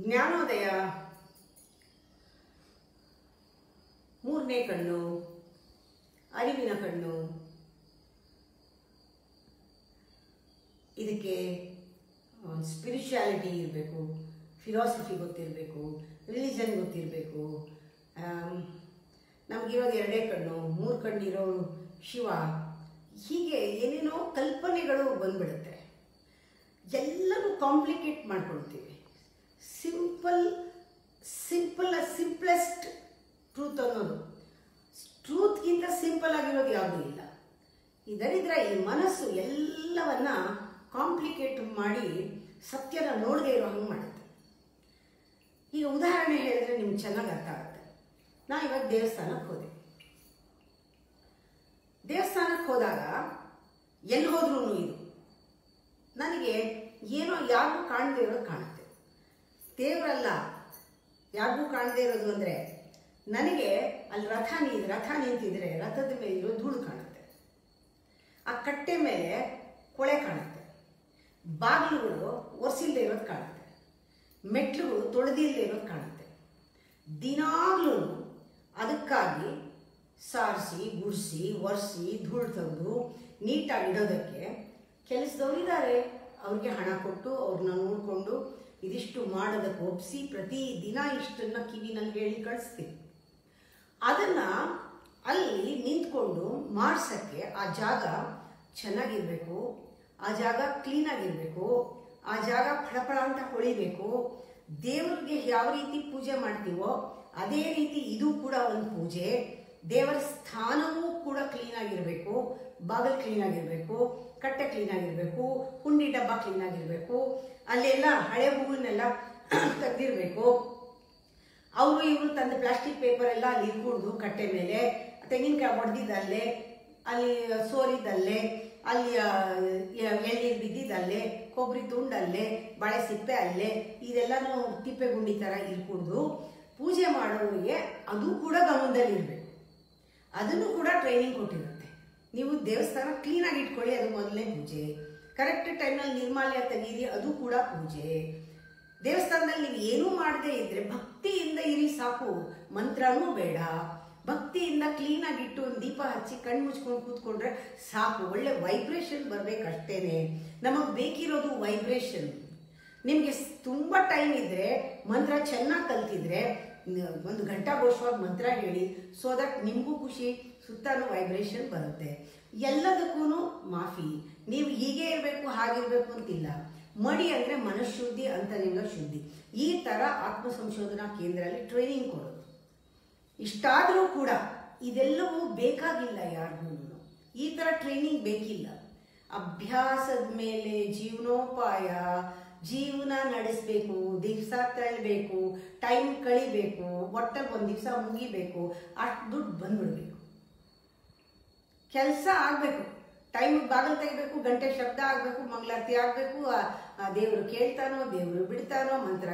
ಜ್ಞಾನೋದಯ, ಮೂರನೇ ಕಣ್ಣು, ಅರಿವಿನ ಕಣ್ಣು. ಇದಕ್ಕೆ ಸ್ಪಿರಿಚುಯಾಲಿಟಿ ಇರಬೇಕು, ಫಿಲಾಸಫಿ ಗೊತ್ತಿರಬೇಕು, ರಿಲಿಜನ್ ಗೊತ್ತಿರಬೇಕು. ನಮಗಿರೋದು ಎರಡೇ ಕಣ್ಣು, ಮೂರು ಕಣ್ಣಿರೋರು ಶಿವ. ಹೀಗೆ ಏನೇನೋ ಕಲ್ಪನೆಗಳು ಬಂದ್ಬಿಡುತ್ತೆ. ಎಲ್ಲನೂ ಕಾಂಪ್ಲಿಕೇಟ್ ಮಾಡ್ಕೊಳ್ತೀವಿ. ಸಿಂಪಲೆಸ್ಟ್ ಟ್ರೂತ್ ಅನ್ನೋದು, ಟ್ರೂತ್ಗಿಂತ ಸಿಂಪಲ್ ಆಗಿರೋದು ಯಾವುದೂ ಇಲ್ಲ. ಇದರಿದ್ರೆ ಈ ಮನಸ್ಸು ಎಲ್ಲವನ್ನ ಕಾಂಪ್ಲಿಕೇಟ್ ಮಾಡಿ ಸತ್ಯನ ನೋಡದೇ ಇರೋ ಹಂಗೆ ಮಾಡುತ್ತೆ. ಈಗ ಉದಾಹರಣೆ ಹೇಳಿದ್ರೆ ನಿಮ್ಗೆ ಚೆನ್ನಾಗಿ ಅರ್ಥ ಆಗುತ್ತೆ. ನಾನು ಇವಾಗ ದೇವಸ್ಥಾನಕ್ಕೆ ಹೋದೆ. ದೇವಸ್ಥಾನಕ್ಕೆ ಹೋದಾಗ ಎಲ್ಲಿ ಹೋದ್ರೂ ಇದು ನನಗೆ ಏನೋ ಯಾರಿಗೂ ಕಾಣದೇ ಇರೋದು ಕಾಣುತ್ತೆ. ದೇವರಲ್ಲ, ಯಾರಿಗೂ ಕಾಣದೇ ಇರೋದು ಅಂದರೆ ನನಗೆ ಅಲ್ಲಿ ರಥ ನಿಂತಿದ್ರೆ ರಥದ ಮೇಲೆ ಇರೋ ಧೂಳು ಕಾಣುತ್ತೆ, ಆ ಕಟ್ಟೆ ಮೇಲೆ ಕೊಳೆ ಕಾಣುತ್ತೆ, ಬಾಗಿಲುಗಳು ಒರೆಸಿಲ್ಲದೆ ಇರೋದು ಕಾಣುತ್ತೆ, ಮೆಟ್ಲುಗಳು ತೊಳೆದಿಲ್ಲದೆ ಇರೋದು ಕಾಣುತ್ತೆ. ದಿನಾಗ್ಲೂ ಅದಕ್ಕಾಗಿ ಸಾರಿಸಿ ಗುಡಿಸಿ ಒರೆಸಿ ಧೂಳು ತೆಗೆದು ನೀಟಾಗಿ ಇಡೋದಕ್ಕೆ ಕೆಲಸದವ್ರು ಇದ್ದಾರೆ. ಅವ್ರಿಗೆ ಹಣ ಕೊಟ್ಟು ಅವ್ರನ್ನ ನೋಡಿಕೊಂಡು ಇದಿಷ್ಟು ಮಾಡೋದಕ್ಕೆ ಒಪ್ಪಿಸಿ ಪ್ರತಿದಿನ ಇಷ್ಟನ್ನ ಕಿವಿನಲ್ಲಿ ಹೇಳಿ ಕಳಿಸ್ತೀವಿ. ಅದನ್ನು ಅಲ್ಲಿ ನಿಂತ್ಕೊಂಡು ಮಾಡ್ಸೋಕ್ಕೆ ಆ ಜಾಗ ಚೆನ್ನಾಗಿರಬೇಕು, ಆ ಜಾಗ ಕ್ಲೀನಾಗಿರಬೇಕು, ಆ ಜಾಗ ಫಳಫಳ ಅಂತ ಹೊಳಿಬೇಕು. ದೇವರಿಗೆ ಯಾವ ರೀತಿ ಪೂಜೆ ಮಾಡ್ತೀವೋ ಅದೇ ರೀತಿ ಇದು ಕೂಡ ಒಂದು ಪೂಜೆ. ದೇವರ ಸ್ಥಾನವೂ ಕೂಡ ಕ್ಲೀನಾಗಿರಬೇಕು, ಬಾಗಿಲು ಕ್ಲೀನಾಗಿರಬೇಕು, ಕಟ್ಟೆ ಕ್ಲೀನಾಗಿರಬೇಕು, ಹುಂಡಿ ಡಬ್ಬ ಕ್ಲೀನಾಗಿರಬೇಕು, ಅಲ್ಲೆಲ್ಲ ಹಳೆ ಹೂವನ್ನೆಲ್ಲ ತೆಗೆದಿರಬೇಕು. ಅವರು ಇವರು ತಂದು ಪ್ಲಾಸ್ಟಿಕ್ ಪೇಪರ್ ಎಲ್ಲ ಅಲ್ಲಿ ಇಟ್ಕೊಡ್ದು ಕಟ್ಟೆ ಮೇಲೆ, ತೆಂಗಿನಕಾಯಿ ಹೊಡೆದಿದ್ದಲ್ಲೇ, ಅಲ್ಲಿ ಸೋರಿದ್ದಲ್ಲೇ, ಅಲ್ಲಿ ಎಳ್ನೀರು ಬಿದ್ದಿದ್ದಲ್ಲೇ, ಕೊಬ್ಬರಿ ತುಂಡಲ್ಲೇ, ಬಾಳೆ ಸಿಪ್ಪೆ ಅಲ್ಲೇ, ಇದೆಲ್ಲನೂ ತಿಪ್ಪೆ ಗುಂಡಿ ಥರ ಇರ್ಕೂಡ್ದು. ಪೂಜೆ ಮಾಡೋರಿಗೆ ಅದು ಕೂಡ ಗಮನದಲ್ಲಿರಬೇಕು. ಅದನ್ನು ಕೂಡ ಟ್ರೈನಿಂಗ್ ಕೊಟ್ಟಿರುತ್ತೆ. ನೀವು ದೇವಸ್ಥಾನ ಕ್ಲೀನಾಗಿ ಇಟ್ಕೊಳ್ಳಿ, ಅದು ಮೊದಲನೇ ಪೂಜೆ. ಕರೆಕ್ಟ್ ಟೈಮ್ನಲ್ಲಿ ನಿರ್ಮಾಲ್ಯ ತೆಗೀರಿ, ಅದು ಕೂಡ ಪೂಜೆ. ದೇವಸ್ಥಾನದಲ್ಲಿ ನೀವು ಏನೂ ಮಾಡದೇ ಇದ್ರೆ ಭಕ್ತಿಯಿಂದ ಇರಿ ಸಾಕು, ಮಂತ್ರನೂ ಬೇಡ. ಭಕ್ತಿಯಿಂದ ಕ್ಲೀನಾಗಿಟ್ಟು ಒಂದು ದೀಪ ಹಚ್ಚಿ ಕಣ್ಣು ಮುಚ್ಕೊಂಡು ಕೂತ್ಕೊಂಡ್ರೆ ಸಾಕು. ಒಳ್ಳೆ ವೈಬ್ರೇಷನ್ ಬರಬೇಕಷ್ಟೇನೆ. ನಮಗೆ ಬೇಕಿರೋದು ವೈಬ್ರೇಷನ್. ನಿಮಗೆ ತುಂಬ ಟೈಮ್ ಇದ್ದರೆ ಮಂತ್ರ ಚೆನ್ನಾಗಿ ಕಲ್ತಿದ್ರೆ 1 ಗಂಟಾಗೋಷ್ಠವಾಗಿ ಮಂತ್ರ ಹೇಳಿ, ಸೊ ದಟ್ ನಿಮಗೂ ಖುಷಿ, ಸುತ್ತಲೂ ವೈಬ್ರೇಷನ್ ಬರುತ್ತೆ. ಎಲ್ಲದಕ್ಕೂ ಮಾಫಿ. ನೀವು ಹೀಗೆ ಇರಬೇಕು ಹಾಗಿರಬೇಕು ಅಂತಿಲ್ಲ. ಮಡಿ ಅಂದರೆ ಮನಃಶುದ್ಧಿ, ಅಂತರಂಗ ಶುದ್ಧಿ. ಈ ಥರ ಆತ್ಮ ಸಂಶೋಧನಾ ಕೇಂದ್ರದಲ್ಲಿ ಟ್ರೈನಿಂಗ್ ಕೊಡೋದು. ಇಷ್ಟಾದರೂ ಕೂಡ ಇದೆಲ್ಲವೂ ಬೇಕಾಗಿಲ್ಲ ಯಾರಿಗೂ. ಈ ಥರ ಟ್ರೈನಿಂಗ್ ಬೇಕಿಲ್ಲ. ಅಭ್ಯಾಸದ ಮೇಲೆ ಜೀವನೋಪಾಯ, ಜೀವನ ನಡೆಸಬೇಕು, ದಿವಸ ತಳ್ಳಬೇಕು, ಟೈಮ್ ಕಳಿಬೇಕು, ಒಟ್ಟಲ್ಲಿ ಒಂದು ದಿವಸ ಮುಗಿಬೇಕು, ಅಷ್ಟು ದುಡ್ಡು ಬಂದ್ಬಿಡ್ಬೇಕು. ಕೆಲಸ ಆಗಬೇಕು, ಟೈಮಿಗೆ ಬಾಗಿಲು ತೆಗಿಬೇಕು, ಗಂಟೆ ಶಬ್ದ ಆಗಬೇಕು, ಮಂಗಳಾರತಿ ಆಗಬೇಕು, ದೇವರು ಕೇಳ್ತಾನೋ ದೇವರು ಬಿಡ್ತಾನೋ, ಮಂತ್ರ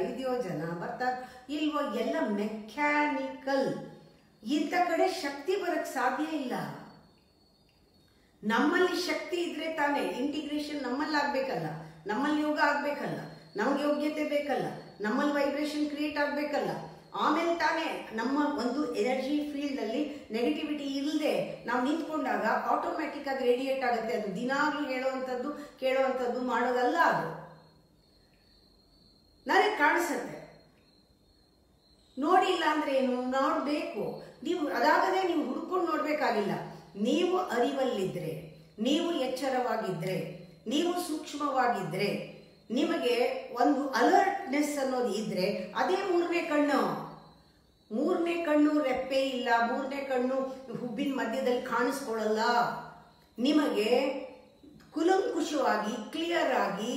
ಇದೆಯೋ ಜನ ಬರ್ತಾರೆ ಇಲ್ವೋ, ಎಲ್ಲ ಮೆಕ್ಯಾನಿಕಲ್. ಇಂಥ ಕಡೆ ಶಕ್ತಿ ಬರಕ್ಕೆ ಸಾಧ್ಯ ಇಲ್ಲ. ನಮ್ಮಲ್ಲಿ ಶಕ್ತಿ ಇದ್ರೆ ತಾನೇ ಇಂಟಿಗ್ರೇಷನ್ ನಮ್ಮಲ್ಲಿ ಆಗ್ಬೇಕಲ್ಲ, ನಮ್ಮಲ್ಲಿ ಯೋಗ ಆಗ್ಬೇಕಲ್ಲ, ನಮ್ಗೆ ಯೋಗ್ಯತೆ ಬೇಕಲ್ಲ, ನಮ್ಮಲ್ಲಿ ವೈಬ್ರೇಷನ್ ಕ್ರಿಯೇಟ್ ಆಗಬೇಕಲ್ಲ. ಆಮೇಲೆ ತಾನೇ ನಮ್ಮ ಒಂದು ಎನರ್ಜಿ ಫೀಲ್ಡಲ್ಲಿ ನೆಗೆಟಿವಿಟಿ ಇಲ್ಲದೆ ನಾವು ನಿಂತ್ಕೊಂಡಾಗ ಆಟೋಮ್ಯಾಟಿಕ್ ಆಗಿ ರೇಡಿಯೇಟ್ ಆಗುತ್ತೆ. ಅದು ದಿನಾಗ್ಲೂ ಹೇಳುವಂಥದ್ದು ಕೇಳುವಂಥದ್ದು ಮಾಡೋದಲ್ಲ, ಅದು ನನಗೆ ಕಾಣಿಸುತ್ತೆ. ನೋಡಿಲ್ಲ ಅಂದ್ರೆ ಏನು, ನೋಡಬೇಕು. ನೀವು ಅದಾಗದೆ ನೀವು ಹುಡ್ಕೊಂಡು ನೋಡಬೇಕಾಗಿಲ್ಲ. ನೀವು ಅರಿವಲ್ಲಿದ್ದರೆ, ನೀವು ಎಚ್ಚರವಾಗಿದ್ದರೆ, ನೀವು ಸೂಕ್ಷ್ಮವಾಗಿದ್ದರೆ, ನಿಮಗೆ ಒಂದು ಅಲರ್ಟ್ನೆಸ್ ಅನ್ನೋದು ಇದ್ರೆ ಅದೇ ಮೂರನೇ ಕಣ್ಣು. ಮೂರನೇ ಕಣ್ಣು ರೆಪ್ಪೆ ಇಲ್ಲ, ಮೂರನೇ ಕಣ್ಣು ಹುಬ್ಬಿನ ಮಧ್ಯದಲ್ಲಿ ಕಾಣಿಸ್ಕೊಳ್ಳಲ್ಲ. ನಿಮಗೆ ಕುಲಂಕುಷವಾಗಿ ಕ್ಲಿಯರ್ ಆಗಿ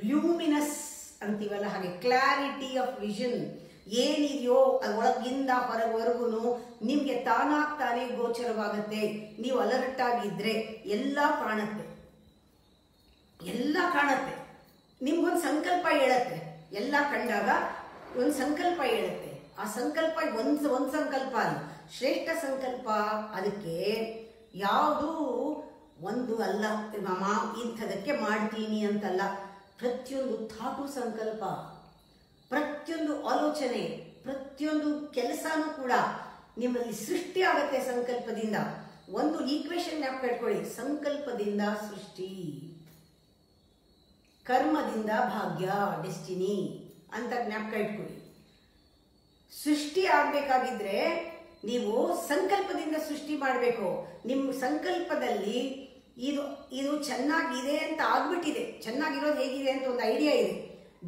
ಲ್ಯೂಮಿನಸ್ ಅಂತೀವಲ್ಲ ಹಾಗೆ ಕ್ಲಾರಿಟಿ ಆಫ್ ವಿಷನ್ ಏನಿದೆಯೋ ಒಳಗಿಂದ ಹೊರವರೆಗೂ ನಿಮಗೆ ತಾನಾಗ್ತಾನೆ ಗೋಚರವಾಗುತ್ತೆ. ನೀವು ಅಲರ್ಟ್ ಆಗಿದ್ರೆ ಎಲ್ಲ ಕಾಣುತ್ತೆ, ಎಲ್ಲ ಕಾಣುತ್ತೆ. ನಿಮ್ಗೊಂದು ಸಂಕಲ್ಪ ಹೇಳುತ್ತೆ. ಎಲ್ಲ ಕಂಡಾಗ ಒಂದು ಸಂಕಲ್ಪ ಹೇಳುತ್ತೆ. ಆ ಸಂಕಲ್ಪ ಒಂದು ಸಂಕಲ್ಪ ಅಲ್ಲ, ಶ್ರೇಷ್ಠ ಸಂಕಲ್ಪ. ಅದಕ್ಕೆ ಯಾವುದು ಒಂದು ಅಲ್ಲ, ಇಂಥದಕ್ಕೆ ಮಾಡ್ತೀನಿ ಅಂತಲ್ಲ, ಪ್ರತಿಯೊಂದು ಥಾಟು ಸಂಕಲ್ಪ. ಪ್ರತಿಯೊಂದು ಆಲೋಚನೆ, ಪ್ರತಿಯೊಂದು ಕೆಲಸನೂ ಕೂಡ ನಿಮ್ಮಲ್ಲಿ ಸೃಷ್ಟಿ ಆಗತ್ತೆ ಸಂಕಲ್ಪದಿಂದ. ಒಂದು ಈಕ್ವೇಶನ್ ಜ್ಞಾಪಕ ಇಟ್ಕೊಳ್ಳಿ, ಸಂಕಲ್ಪದಿಂದ ಸೃಷ್ಟಿ, ಕರ್ಮದಿಂದ ಭಾಗ್ಯ, ಡೆಸ್ಟಿನಿ ಅಂತ ಜ್ಞಾಪಕ ಇಟ್ಕೊಳ್ಳಿ. ಸೃಷ್ಟಿ ಆಗ್ಬೇಕಾಗಿದ್ರೆ ನೀವು ಸಂಕಲ್ಪದಿಂದ ಸೃಷ್ಟಿ ಮಾಡಬೇಕು. ನಿಮ್ಮ ಸಂಕಲ್ಪದಲ್ಲಿ ಇದು ಚೆನ್ನಾಗಿದೆ ಅಂತ ಆಗ್ಬಿಟ್ಟಿದೆ. ಚೆನ್ನಾಗಿರೋದು ಹೇಗಿದೆ ಅಂತ ಒಂದು ಐಡಿಯಾ ಇದೆ,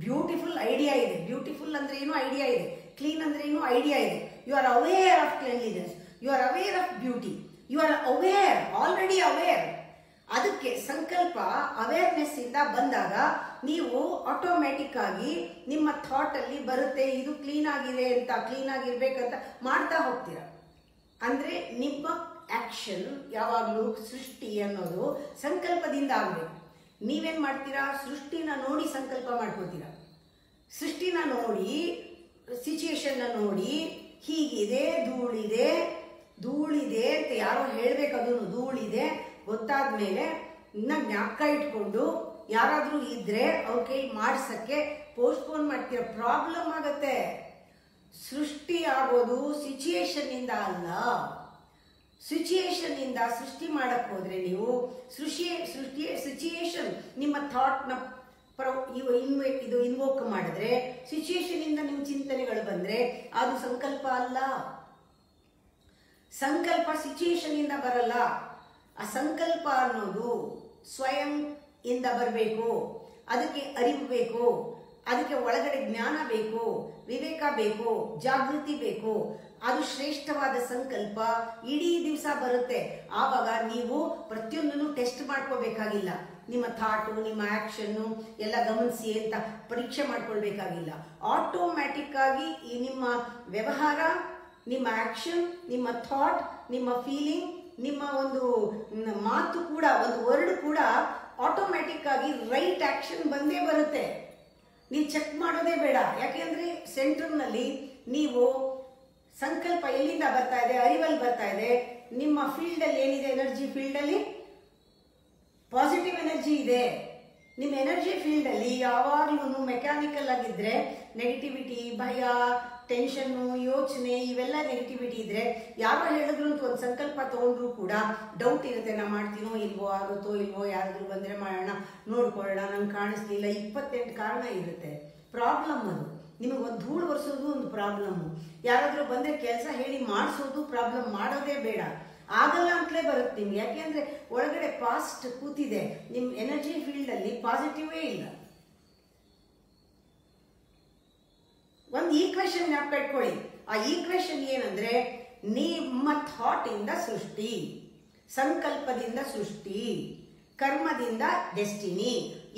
ಬ್ಯೂಟಿಫುಲ್ ಐಡಿಯಾ ಇದೆ. ಬ್ಯೂಟಿಫುಲ್ ಅಂದ್ರೆ ಏನು ಐಡಿಯಾ ಇದೆ, ಕ್ಲೀನ್ ಅಂದ್ರೆ ಏನು ಐಡಿಯಾ ಇದೆ. You are aware of cleanliness, you are aware of beauty, you are aware, already aware. ಅದಕ್ಕೆ ಸಂಕಲ್ಪ ಅವೇರ್ನೆಸ್ ಇಂದ ಬಂದಾಗ ನೀವು ಆಟೋಮ್ಯಾಟಿಕ್ ಆಗಿ ನಿಮ್ಮ ಥಾಟ್ ಅಲ್ಲಿ ಬರುತ್ತೆ, ಇದು ಕ್ಲೀನ್ ಆಗಿದೆ ಅಂತ, ಕ್ಲೀನ್ ಆಗಿರ್ಬೇಕಂತ ಮಾಡ್ತಾ ಹೋಗ್ತೀರಾ. ಅಂದ್ರೆ ನಿಮ್ಮ ಆಕ್ಷನ್ ಯಾವಾಗಲೂ ಸೃಷ್ಟಿ ಅನ್ನೋದು ಸಂಕಲ್ಪದಿಂದ ಆಗಬೇಕು. ನೀವೇನ್ ಮಾಡ್ತೀರಾ, ಸೃಷ್ಟಿನ ನೋಡಿ ಸಂಕಲ್ಪ ಮಾಡ್ಕೊತೀರಾ. ಸೃಷ್ಟಿನ ನೋಡಿ, ಸಿಚುಯೇಷನ್ ನೋಡಿ, ಹೀಗಿದೆ, ಧೂಳಿದೆ ಅಂತ ಯಾರೋ ಹೇಳ್ಬೇಕು, ಅದನ್ನು ಧೂಳಿದೆ ಗೊತ್ತಾದ್ಮೇಲೆ ಇನ್ನ ಜ್ಞಾಪಕ ಇಟ್ಕೊಂಡು ಯಾರಾದ್ರೂ ಇದ್ರೆ ಅವ್ರ ಕೈ ಮಾಡ್ಸಕ್ಕೆ ಪೋಸ್ಟ್ಪೋನ್ ಮಾಡ್ತೀರ, ಪ್ರಾಬ್ಲಮ್ ಆಗತ್ತೆ. ಸೃಷ್ಟಿ ಆಗೋದು ಸಿಚುಯೇಷನ್ ಇಂದ ಅಲ್ಲ. ಸಿಚುಯೇಷನ್ ಇಂದ ಸೃಷ್ಟಿ ಮಾಡಕ್ ಹೋದ್ರೆ ನೀವು ಸಿಚುಯೇಷನ್ ನಿಮ್ಮ ಥಾಟ್ ನ ಇದು ಇನ್ವೋಕ್ ಮಾಡಿದ್ರೆ, ಸಿಚುಯೇಷನ್ ಇಂದ ನಿಮ್ಮ ಚಿಂತನೆಗಳು ಬಂದ್ರೆ ಅದು ಸಂಕಲ್ಪ ಅಲ್ಲ. ಸಂಕಲ್ಪ ಸಿಚುಯೇಷನ್ ಇಂದ ಬರಲ್ಲ. ಆ ಸಂಕಲ್ಪ ಅನ್ನೋದು ಸ್ವಯಂ ಇಂದ ಬರಬೇಕು. ಅದಕ್ಕೆ ಅರಿವು ಬೇಕು, ಅದಕ್ಕೆ ಒಳಗಡೆ ಜ್ಞಾನ ಬೇಕು, ವಿವೇಕ ಬೇಕು, ಜಾಗೃತಿ ಬೇಕು. ಅದು ಶ್ರೇಷ್ಠವಾದ ಸಂಕಲ್ಪ ಇಡೀ ದಿವಸ ಬರುತ್ತೆ. ಆವಾಗ ನೀವು ಪ್ರತಿಯೊಂದನ್ನು ಟೆಸ್ಟ್ ಮಾಡ್ಕೋಬೇಕಾಗಿಲ್ಲ. ನಿಮ್ಮ ಥಾಟು, ನಿಮ್ಮ ಆಕ್ಷನ್ನು ಎಲ್ಲ ಗಮನಿಸಿ ಅಂತ ಪರೀಕ್ಷೆ ಮಾಡ್ಕೊಳ್ಬೇಕಾಗಿಲ್ಲ. ಆಟೋಮ್ಯಾಟಿಕ್ ಆಗಿ ಈ ನಿಮ್ಮ ವ್ಯವಹಾರ, ನಿಮ್ಮ ಆಕ್ಷನ್, ನಿಮ್ಮ ಥಾಟ್, ನಿಮ್ಮ ಫೀಲಿಂಗ್, ನಿಮ್ಮ ಒಂದು ಮಾತು ಕೂಡ, ಒಂದು ವರ್ಡ್ ಕೂಡ ಆಟೋಮ್ಯಾಟಿಕ್ ಆಗಿ ರೈಟ್ ಆಕ್ಷನ್ ಬಂದೇ ಬರುತ್ತೆ. ನೀವು ಚೆಕ್ ಮಾಡೋದೇ ಬೇಡ. ಯಾಕೆಂದ್ರೆ ಸೆಂಟರ್ನಲ್ಲಿ ನೀವು ಸಂಕಲ್ಪ ಎಲ್ಲಿಂದ ಬರ್ತಾ ಇದೆ, ಅರಿವಲ್ಲಿ ಬರ್ತಾ ಇದೆ. ನಿಮ್ಮ ಫೀಲ್ಡ್ ಅಲ್ಲಿ ಏನಿದೆ, ಎನರ್ಜಿ ಫೀಲ್ಡ್ ಅಲ್ಲಿ ಪಾಸಿಟಿವ್ ಎನರ್ಜಿ ಇದೆ. ನಿಮ್ಮ ಎನರ್ಜಿ ಫೀಲ್ಡ್ ಅಲ್ಲಿ ಯಾವಾಗ್ಲೂ ಮೆಕ್ಯಾನಿಕಲ್ ಆಗಿದ್ರೆ ನೆಗೆಟಿವಿಟಿ, ಭಯ, ಟೆನ್ಷನ್ನು, ಯೋಚನೆ, ಇವೆಲ್ಲ ನೆಗೆಟಿವಿಟಿ ಇದ್ರೆ ಯಾರೋ ಹೇಳಿದ್ರು ಅಂತ ಒಂದು ಸಂಕಲ್ಪ ತಗೊಂಡ್ರು ಕೂಡ ಡೌಟ್ ಇರುತ್ತೆ. ನಾ ಮಾಡ್ತೀನೋ ಇಲ್ವೋ, ಆಗುತ್ತೋ ಇಲ್ವೋ, ಯಾರಾದ್ರೂ ಬಂದ್ರೆ ಮಾಡೋಣ, ನೋಡ್ಕೊಳ್ಳೋಣ, ನಂಗೆ ಕಾಣಿಸ್ಲಿಲ್ಲ, 28 ಕಾರಣ ಇರುತ್ತೆ. ಪ್ರಾಬ್ಲಮ್ ಅದು. ನಿಮಗೆ ಒಂದು ಧೂಳು ಒರೆಸೋದು ಒಂದು ಪ್ರಾಬ್ಲಮ್, ಯಾರಾದ್ರೂ ಬಂದ್ರೆ ಕೆಲಸ ಹೇಳಿ ಮಾಡಿಸೋದು ಪ್ರಾಬ್ಲಮ್. ಮಾಡೋದೇ ಬೇಡ, ಆಗಲ್ಲ ಅಂತಲೇ ಬರುತ್ತೆ ನಿಮ್ಗೆ. ಯಾಕೆಂದ್ರೆ ಒಳಗಡೆ ಪಾಸ್ಟ್ ಕೂತಿದೆ. ನಿಮ್ ಎನರ್ಜಿ ಫೀಲ್ಡ್ ಅಲ್ಲಿ ಪಾಸಿಟಿವೇ ಇಲ್ಲ. ಒಂದು ಈಕ್ವೇಶನ್ ಜ್ಞಾಪಕ ಇಟ್ಕೊಳ್ಳಿ. ಆ ಈಕ್ವೇಶನ್ ಏನಂದ್ರೆ, ನಿಮ್ಮ ಥಾಟ್ ಇಂದ ಸೃಷ್ಟಿ, ಸಂಕಲ್ಪದಿಂದ ಸೃಷ್ಟಿ, ಕರ್ಮದಿಂದ ಡೆಸ್ಟಿನಿ.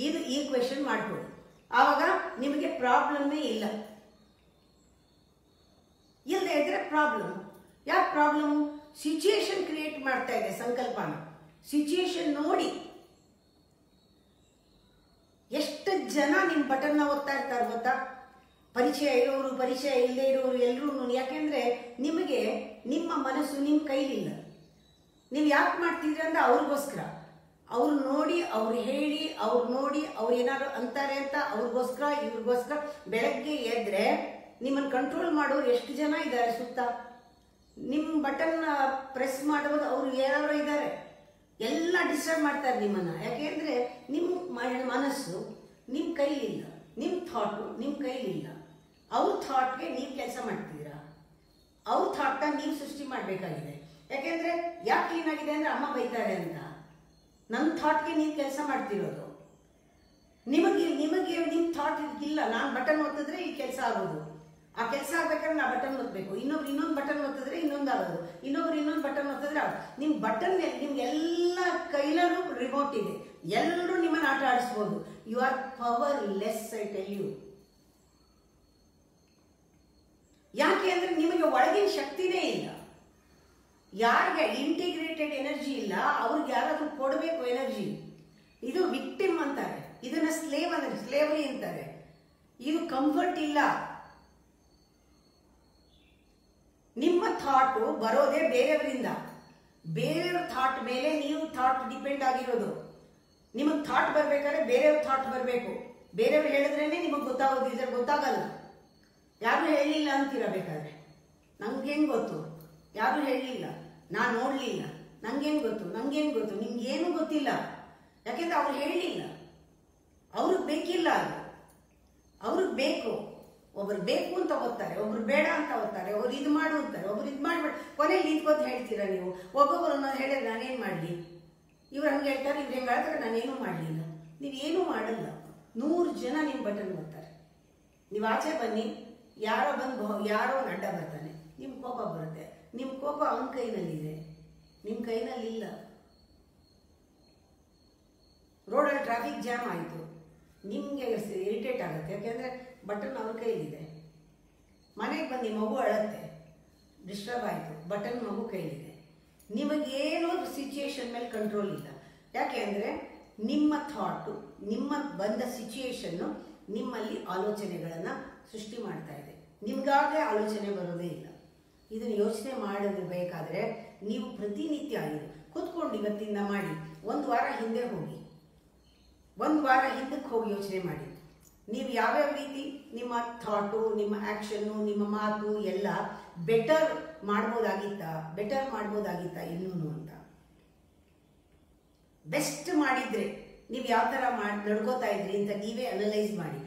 ಇದು ಈಕ್ವೇಶನ್ ಮಾಡ್ಕೊಳ್ಳಿ. ಆವಾಗ ನಿಮಗೆ ಪ್ರಾಬ್ಲಮ್ಮೇ ಇಲ್ಲ. ಇಲ್ಲದೆ ಇದ್ರೆ ಪ್ರಾಬ್ಲಮ್. ಯಾಕೆ ಪ್ರಾಬ್ಲಮ್? ಸಿಚುಯೇಷನ್ ಕ್ರಿಯೇಟ್ ಮಾಡ್ತಾ ಇದೆ ಸಂಕಲ್ಪನ. ಸಿಚುಯೇಷನ್ ನೋಡಿ ಎಷ್ಟು ಜನ ನಿಮ್ ಬಟನ್ ನ ಒತ್ತಾ ಇರ್ತಾರೆ ಗೊತ್ತಾ? ಪರಿಚಯ ಇರೋರು, ಪರಿಚಯ ಇಲ್ಲದೆ ಇರೋರು, ಎಲ್ರೂ. ಯಾಕೆಂದ್ರೆ ನಿಮಗೆ ನಿಮ್ಮ ಮನಸ್ಸು ನಿಮ್ಮ ಕೈಲಿಲ್ಲ. ನೀವು ಯಾಕೆ ಮಾಡ್ತಿದ್ರಿ ಅಂದ್ರೆ ಅವ್ರಿಗೋಸ್ಕರ. ಅವ್ರು ನೋಡಿ, ಅವ್ರು ಹೇಳಿ, ಅವ್ರು ನೋಡಿ, ಅವ್ರು ಏನಾದ್ರು ಅಂತಾರೆ ಅಂತ ಅವ್ರಿಗೋಸ್ಕರ, ಇವ್ರಿಗೋಸ್ಕರ. ಬೆಳಗ್ಗೆ ಎದ್ರೆ ನಿಮ್ಮನ್ನು ಕಂಟ್ರೋಲ್ ಮಾಡೋರು ಎಷ್ಟು ಜನ ಇದ್ದಾರೆ ಸುತ್ತ. ನಿಮ್ಮ ಬಟನ್ ಪ್ರೆಸ್ ಮಾಡೋದು ಅವ್ರು ಯಾರು ಇದ್ದಾರೆ. ಎಲ್ಲ ಡಿಸ್ಟರ್ಬ್ ಮಾಡ್ತಾರೆ ನಿಮ್ಮನ್ನ. ಯಾಕೆಂದ್ರೆ ನಿಮ್ಮ ಮನಸ್ಸು ನಿಮ್ಮ ಕೈಲಿಲ್ಲ, ನಿಮ್ಮ ಥಾಟು ನಿಮ್ಮ ಕೈಲಿಲ್ಲ. ಅವ್ರ ಥಾಟ್ಗೆ ನೀವು ಕೆಲಸ ಮಾಡ್ತಿದ್ದೀರಾ. ಅವ್ರ ಥಾಟ್ನ ನೀವು ಸೃಷ್ಟಿ ಮಾಡಬೇಕಾಗಿದೆ. ಯಾಕೆಂದ್ರೆ ಯಾಕೆ ಕ್ಲೀನ್ ಆಗಿದೆ ಅಂದ್ರೆ ಅಮ್ಮ ಬೈತಾರೆ ಅಂತ. ನನ್ನ ಥಾಟ್ಗೆ ನೀವು ಕೆಲಸ ಮಾಡ್ತಿರೋದು. ನಿಮಗೆ ನಿಮ್ಮ ಥಾಟ್ ಇಲ್ಲ. ನಾನು ಬಟನ್ ಒತ್ತಿದ್ರೆ ಈ ಕೆಲಸ ಆಗೋದು. ಆ ಕೆಲಸ ಆಗ್ಬೇಕಾದ್ರೆ ನಾ ಬಟನ್ ಒತ್ತಬೇಕು. ಇನ್ನೊಂದು ಬಟನ್ ಒತ್ತಿದ್ರೆ ಇನ್ನೊಂದು ಆಗೋದು. ಇನ್ನೊಂದು ಬಟನ್ ಒತ್ತಿದ್ರೆ ನಿಮ್ ಬಟನ್ ನಿಮ್ಗೆಲ್ಲ ಕೈಲೂ ರಿಮೋಟ್ ಇದೆ. ಎಲ್ಲರೂ ನಿಮ್ಮನ್ನ ಆಟ ಆಡಿಸ್ಬೋದು. You are powerless, I tell you. ಯಾಕೆ ಅಂದ್ರೆ ನಿಮಗೆ ಒಳಗಿನ ಶಕ್ತಿನೇ ಇಲ್ಲ. ಯಾರಿಗೆ ಇಂಟಿಗ್ರೇಟೆಡ್ ಎನರ್ಜಿ ಇಲ್ಲ ಅವ್ರಿಗೆ ಯಾರಾದ್ರೂ ಕೊಡಬೇಕು ಎನರ್ಜಿ. ಇದು ವಿಕ್ಟಿಮ್ ಅಂತಾರೆ, ಇದನ್ನ ಸ್ಲೇವರಿ ಅಂತಾರೆ. ಇದು ಕಂಫರ್ಟ್ ಇಲ್ಲ. ನಿಮ್ಮ ಥಾಟು ಬರೋದೇ ಬೇರೆಯವರಿಂದ. ಬೇರೆಯವ್ರ ಥಾಟ್ ಮೇಲೆ ನೀವು ಥಾಟ್ ಡಿಪೆಂಡ್ ಆಗಿರೋದು. ನಿಮಗೆ ಥಾಟ್ ಬರ್ಬೇಕಾದ್ರೆ ಬೇರೆಯವ್ರ ಥಾಟ್ ಬರಬೇಕು. ಬೇರೆಯವ್ರು ಹೇಳಿದ್ರೇನೆ ನಿಮಗೆ ಗೊತ್ತಾಗೋದು, ಇದ್ರೆ ಗೊತ್ತಾಗಲ್ಲ. ಯಾರು ಹೇಳಲಿಲ್ಲ ಅಂತಿರಬೇಕಾದ್ರೆ ನಂಗೆ ಹೆಂಗೆ ಗೊತ್ತು? ಯಾರು ಹೇಳಲಿಲ್ಲ, ನಾನು ನೋಡಲಿಲ್ಲ, ನಂಗೇನು ಗೊತ್ತು, ನಂಗೇನು ಗೊತ್ತು? ನಿಮ್ಗೇನು ಗೊತ್ತಿಲ್ಲ. ಯಾಕೆಂದ್ರೆ ಅವ್ರು ಹೇಳಲಿಲ್ಲ, ಅವ್ರಿಗೆ ಬೇಕಿಲ್ಲ. ಅದು ಅವ್ರಿಗೆ ಬೇಕು. ಒಬ್ರು ಬೇಕು ಅಂತ ಓದ್ತಾರೆ, ಒಬ್ರು ಬೇಡ ಅಂತ ಓದ್ತಾರೆ, ಒಬ್ರು ಇದು ಮಾಡು ಅಂತಾರೆ, ಒಬ್ರು ಇದು ಮಾಡ್ಬೇಡ. ಕೊನೆಯಲ್ಲಿ ನಿಂತ್ಕೊಂಡು ಹೇಳ್ತೀರಾ ನೀವು. ಒಬ್ಬೊಬ್ಬರನ್ನ ಹೇಳಿದ್ರೆ ನಾನೇನು ಮಾಡಲಿ? ಇವ್ರು ಹಂಗೆ ಹೇಳ್ತಾರೆ, ಇವ್ರು ಹೆಂಗೆ ಹೇಳ್ತಾರೆ, ನಾನೇನು ಮಾಡಲಿಲ್ಲ. ನೀವೇನೂ ಮಾಡಲ್ಲ. 100 ಜನ ನಿಮ್ಮ ಬಟನ್ ಬರ್ತಾರೆ. ನೀವು ಆಚೆ ಬನ್ನಿ, ಯಾರೋ ಒಂದು ಅಡ್ಡ ಬರ್ತಾನೆ, ನಿಮ್ಮ ಕೋಪ ಬರುತ್ತೆ. ನಿಮ್ಮ ಕೋಪ ಅವನ ಕೈನಲ್ಲಿದೆ, ನಿಮ್ಮ ಕೈನಲ್ಲಿಲ್ಲ. ರೋಡಲ್ಲಿ ಟ್ರಾಫಿಕ್ ಜಾಮ್ ಆಯಿತು, ನಿಮಗೆ ಇರಿಟೇಟ್ ಆಗುತ್ತೆ, ಯಾಕೆಂದರೆ ಬಟನ್ ಅವ್ರ ಕೈಲಿದೆ. ಮನೆಗೆ ಬಂದು ಮಗು ಅಳತ್ತೆ, ಡಿಸ್ಟರ್ಬ್ ಆಯಿತು, ಬಟನ್ ಮಗು ಕೈಲಿದೆ. ನಿಮಗೇನೋ ಸಿಚುಯೇಷನ್ ಮೇಲೆ ಕಂಟ್ರೋಲ್ ಇಲ್ಲ. ಯಾಕೆ ಅಂದರೆ ನಿಮ್ಮ ಥಾಟು, ನಿಮ್ಮ ಬಂದ ಸಿಚುಯೇಷನ್ನು ನಿಮ್ಮಲ್ಲಿ ಆಲೋಚನೆಗಳನ್ನು ಸೃಷ್ಟಿ ಮಾಡ್ತಾ ಇದೆ. ನಿಮಗಾಗಲೇ ಆಲೋಚನೆ ಬರೋದೇ ಇಲ್ಲ. ಇದನ್ನು ಯೋಚನೆ ಮಾಡಬೇಕಾದ್ರೆ ನೀವು ಪ್ರತಿನಿತ್ಯ ಕೂತ್ಕೊಂಡು ಇವತ್ತಿಂದ ಮಾಡಿ. 1 ವಾರ ಹಿಂದೆ ಹೋಗಿ, 1 ವಾರ ಹಿಂದಕ್ಕೆ ಹೋಗಿ ಯೋಚನೆ ಮಾಡಿ. ನೀವು ಯಾವ್ಯಾವ ರೀತಿ ನಿಮ್ಮ ಥಾಟು, ನಿಮ್ಮ ಆ್ಯಕ್ಷನ್ನು, ನಿಮ್ಮ ಮಾತು ಎಲ್ಲ ಬೆಟರ್ ಮಾಡ್ಬೋದಾಗಿತ್ತಾ ಇನ್ನೂ ಅಂತ. ಬೆಸ್ಟ್ ಮಾಡಿದ್ರೆ ನೀವು ಯಾವ ಥರ ನಡ್ಕೋತಾ ಇದ್ರಿ ಅಂತ ನೀವೇ ಅನಲೈಸ್ ಮಾಡಿ.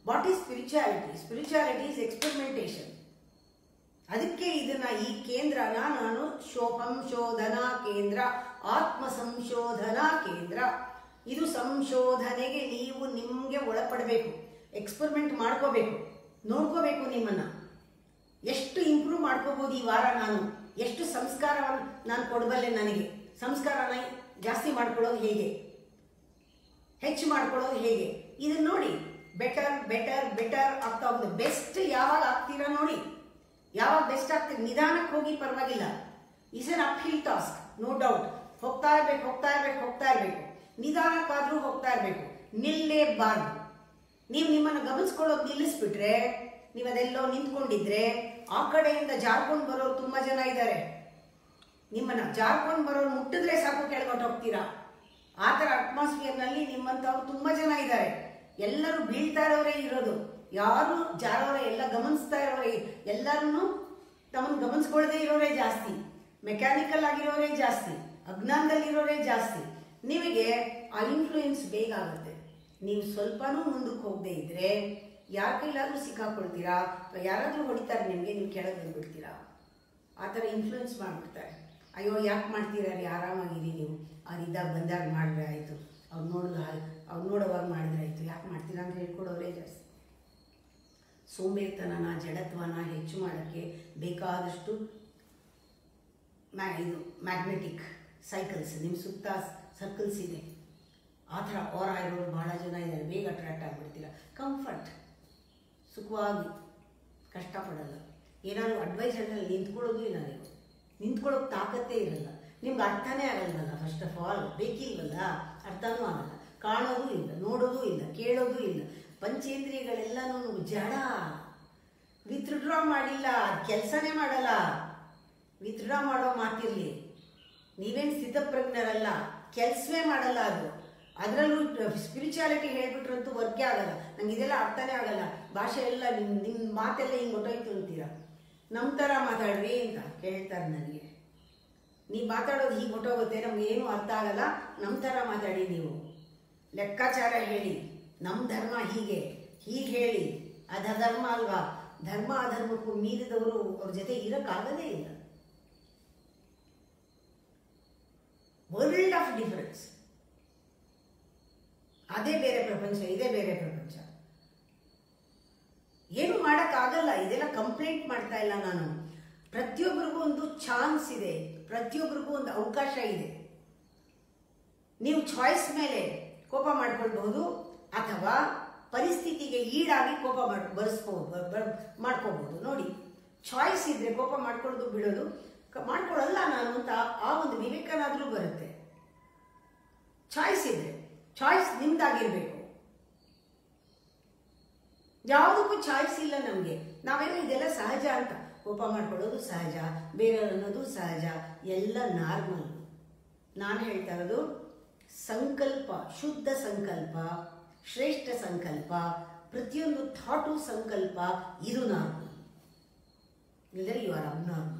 What is spirituality? Spirituality is experimentation. ಅದಕ್ಕೆ ಇದನ್ನ ಈ ಕೇಂದ್ರನ ನಾನು ಸಂಶೋಧನಾ ಕೇಂದ್ರ, ಆತ್ಮ ಸಂಶೋಧನಾ ಕೇಂದ್ರ. ಇದು ಸಂಶೋಧನೆಗೆ ನೀವು ನಿಮಗೆ ಒಳಪಡಬೇಕು, ಎಕ್ಸ್ಪೆರಿಮೆಂಟ್ ಮಾಡ್ಕೋಬೇಕು, ನೋಡ್ಕೋಬೇಕು ನಿಮ್ಮನ್ನ ಎಷ್ಟು ಇಂಪ್ರೂವ್ ಮಾಡ್ಕೋಬಹುದು ಈ ವಾರ. ನಾನು ಎಷ್ಟು ಸಂಸ್ಕಾರವನ್ನು ನಾನು ಕೊಡಬಲ್ಲೆ, ನನಗೆ ಸಂಸ್ಕಾರನ ಜಾಸ್ತಿ ಮಾಡ್ಕೊಳ್ಳೋದು ಹೇಗೆ, ಹೆಚ್ಚು ಮಾಡ್ಕೊಳ್ಳೋದು ಹೇಗೆ, ಇದನ್ನ ನೋಡಿ. ಬೆಟರ್ ಬೆಟರ್ ಬೆಟರ್ ಆಗ್ತಾ ಹೋಗುದು. ಬೆಸ್ಟ್ ಯಾವಾಗ ಆಗ್ತೀರಾ ನೋಡಿ, ಯಾವಾಗ ಬೆಸ್ಟ್ ಆಗ್ತೀರಿ. ನಿಧಾನಕ್ಕೆ ಹೋಗಿ ಪರವಾಗಿಲ್ಲ. Is an up hill task, no doubt. ಹೋಗ್ತಾ ಇರಬೇಕು. ನಿಧಾನಕ್ಕಾದ್ರೂ ಹೋಗ್ತಾ ಇರಬೇಕು, ನಿಲ್ಲೇಬಾರ್ದು. ನೀವು ನಿಮ್ಮನ್ನು ಗಮನಿಸ್ಕೊಳ್ಳೋದು ನಿಲ್ಲಿಸ್ಬಿಟ್ರೆ, ನೀವು ಅದೆಲ್ಲೋ ನಿಂತ್ಕೊಂಡಿದ್ರೆ ಆ ಕಡೆಯಿಂದ ಜಾರ್ಕೊಂಡು ಬರೋರು ತುಂಬಾ ಜನ ಇದ್ದಾರೆ. ನಿಮ್ಮನ್ನ ಜಾರ್ಕೊಂಡು ಬರೋರು ಮುಟ್ಟಿದ್ರೆ ಸಾಕು ಕೆಳಗೊಂಡು ಹೋಗ್ತೀರಾ. ಆ ಥರ ಅಟ್ಮಾಸ್ಫಿಯರ್ನಲ್ಲಿ ನಿಮ್ಮಂಥವ್ರು ತುಂಬಾ ಜನ ಇದ್ದಾರೆ. ಎಲ್ಲರೂ ಬೀಳ್ತಾ ಇರೋರೇ ಇರೋದು, ಯಾರು ಜಾರೋರೇ, ಎಲ್ಲ ಗಮನಿಸ್ತಾ ಇರೋರೇ, ಎಲ್ಲರನ್ನೂ ತಮ್ಮನ್ನು ಗಮನಿಸ್ಕೊಳ್ಳದೆ ಇರೋರೇ ಜಾಸ್ತಿ, ಮೆಕ್ಯಾನಿಕಲ್ ಆಗಿರೋರೇ ಜಾಸ್ತಿ, ಅಜ್ಞಾನದಲ್ಲಿರೋರೇ ಜಾಸ್ತಿ. ನಿಮಗೆ ಆ ಇನ್ಫ್ಲೂಯೆನ್ಸ್ ಬೇಗ ಆಗುತ್ತೆ. ನೀವು ಸ್ವಲ್ಪನೂ ಮುಂದಕ್ಕೆ ಹೋಗದೆ ಇದ್ರೆ ಯಾರ ಕೈಲಾದ್ರೂ ಸಿಕ್ಕಾಕೊಳ್ತೀರಾ, ಅಥವಾ ಯಾರಾದರೂ ಹೊಡಿತಾರೆ ನಿಮಗೆ, ನೀವು ಕೆಳಗೆ ಬಂದ್ಬಿಡ್ತೀರಾ. ಆ ಥರ ಇನ್ಫ್ಲೂಯೆನ್ಸ್ ಮಾಡಿಬಿಡ್ತಾರೆ. ಅಯ್ಯೋ ಯಾಕೆ ಮಾಡ್ತೀರಾ ರೀ, ಆರಾಮಾಗಿರಿ ನೀವು, ಅವ್ರಿದ್ದಾಗ ಬಂದಾಗ ಮಾಡಿದ್ರೆ ಆಯಿತು, ಅವ್ರು ನೋಡೋವಾಗ ಮಾಡಿದ್ರೆ ಆಯಿತು, ಯಾಕೆ ಮಾಡ್ತೀರಾ ಅಂತ ಹೇಳ್ಕೊಡೋರೇ ಜಾಸ್ತಿ. ಸೋಂಬೇರಿತನನ, ಜಡತ್ವನ ಹೆಚ್ಚು ಮಾಡೋಕ್ಕೆ ಬೇಕಾದಷ್ಟು ಮ್ಯಾಗ್ನೆಟಿಕ್ ಸೈಕಲ್ಸ್ ನಿಮ್ಮ ಸುತ್ತ ಸರ್ಕಲ್ಸ್ ಇದೆ. ಆ ಥರ ಓರ ಇರೋರು ಭಾಳ ಜನ ಇದ್ದಾರೆ. ಬೇಗ ಅಟ್ರಾಕ್ಟ್ ಆಗಿಬಿಡ್ತೀರಾ. ಕಂಫರ್ಟ್, ಸುಖವಾಗಿ, ಕಷ್ಟಪಡಲ್ಲ. ಏನಾದರೂ ಅಡ್ವೈಸಲ್ಲಿ ನಿಂತ್ಕೊಳ್ಳೋದು ಇಲ್ಲ. ನೀವು ನಿಂತ್ಕೊಳ್ಳೋಕೆ ತಾಕತ್ತೇ ಇರಲ್ಲ. ನಿಮ್ಗೆ ಅರ್ಥನೇ ಆಗಲ್ವಲ್ಲ. ಫಸ್ಟ್ ಆಫ್ ಆಲ್ ಬೇಕಿಲ್ವಲ್ಲ, ಅರ್ಥನೂ ಆಗಲ್ಲ. ಕಾಣೋದು ಇಲ್ಲ, ನೋಡೋದು ಇಲ್ಲ, ಕೇಳೋದು ಇಲ್ಲ. ಪಂಚೇಂದ್ರಿಯಗಳೆಲ್ಲನೂ ಜಡ. ವಿತ್ಡ್ರಾ ಮಾಡಿಲ್ಲ, ಅದು ಕೆಲಸನೇ ಮಾಡಲ್ಲ. ವಿತ್ಡ್ರಾ ಮಾಡೋ ಮಾತಿರಲಿ, ನೀವೇನು ಸ್ಥಿತಪ್ರಜ್ಞರಲ್ಲ, ಕೆಲಸವೇ ಮಾಡಲ್ಲ ಅದು. ಅದರಲ್ಲೂ ಸ್ಪಿರಿಚುಯಾಲಿಟಿ ಹೇಳ್ಬಿಟ್ರಂತೂ ವರ್ಗೇ ಆಗಲ್ಲ. ನಂಗೆ ಇದೆಲ್ಲ ಅರ್ಥನೇ ಆಗಲ್ಲ, ಭಾಷೆ ಎಲ್ಲ ನಿಮ್ಮ ಮಾತೆಲ್ಲ ಹಿಂಗೆ ಹೊಟ್ಟೋಯ್ತು ಅಂತೀರ. ನಮ್ಮ ಥರ ಮಾತಾಡ್ರಿ ಅಂತ ಕೇಳ್ತಾರೆ ನನಗೆ. ನೀವು ಮಾತಾಡೋದು ಹೀಗೆ ಹೊಟ್ಟೋಗುತ್ತೆ, ನಮ್ಗೆ ಏನೂ ಅರ್ಥ ಆಗಲ್ಲ, ನಮ್ಮ ಥರ ಮಾತಾಡಿ, ನೀವು ಲೆಕ್ಕಾಚಾರ ಹೇಳಿ, ನಮ್ಮ ಧರ್ಮ ಹೀಗೆ ಹೇಳಿ. ಅದು ಧರ್ಮ ಅಲ್ವಾ? ಧರ್ಮ ಅಧರ್ಮಕ್ಕೂ ಮೀರಿದವರು ಅವ್ರ ಜೊತೆ ಇರೋಕ್ಕಾಗದೇ ಇಲ್ಲ. World of difference. ಅದೇ ಬೇರೆ ಪ್ರಪಂಚ, ಇದೇ ಬೇರೆ ಪ್ರಪಂಚ. ಏನು ಮಾಡೋಕ್ಕಾಗಲ್ಲ. ಇದೆಲ್ಲ ಕಂಪ್ಲೇಂಟ್ ಮಾಡ್ತಾ ಇಲ್ಲ ನಾನು. ಪ್ರತಿಯೊಬ್ಬರಿಗೂ ಒಂದು ಚಾನ್ಸ್ ಇದೆ, ಪ್ರತಿಯೊಬ್ಬರಿಗೂ ಒಂದು ಅವಕಾಶ ಇದೆ. ನೀವು ಚಾಯ್ಸ್ ಮೇಲೆ ಕೋಪ ಮಾಡ್ಕೊಳ್ಬಹುದು, ಅಥವಾ ಪರಿಸ್ಥಿತಿಗೆ ಈಡಾಗಿ ಕೋಪ ಮಾಡ್ಕೋಬಹುದು. ನೋಡಿ, ಚಾಯ್ಸ್ ಇದ್ರೆ ಕೋಪ ಮಾಡ್ಕೊಳ್ಳೋದು ಬಿಡೋದು, ಮಾಡ್ಕೊಳ್ಳಲ್ಲ ನಾನು ಅಂತ ಆ ಒಂದು ವಿವೇಕನಾದ್ರೂ ಬರುತ್ತೆ. ಚಾಯ್ಸ್ ಇದೆ, ಚಾಯ್ಸ್ ನಿಮ್ದಾಗಿರ್ಬೇಕು. ಯಾವುದಕ್ಕೂ ಚಾಯ್ಸ್ ಇಲ್ಲ ನಮಗೆ. ನಾವೇನೋ ಇದೆಲ್ಲ ಸಹಜ ಅಂತ, ಕೋಪ ಮಾಡ್ಕೊಳ್ಳೋದು ಸಹಜ, ಬೇರೆಯವರು ಅನ್ನೋದು ಸಹಜ, ಎಲ್ಲ ನಾರ್ಮಲ್. ನಾನು ಹೇಳ್ತಾ ಇರೋದು ಸಂಕಲ್ಪ, ಶುದ್ಧ ಸಂಕಲ್ಪ, ಶ್ರೇಷ್ಠ ಸಂಕಲ್ಪ, ಪ್ರತಿಯೊಂದು ಥಾಟು ಸಂಕಲ್ಪ ಇದು ನಾನು, ಇಲ್ಲದ್ರೆ ಯು ಆರ್ ಅಬ್ನಾರ್ಮಲ್.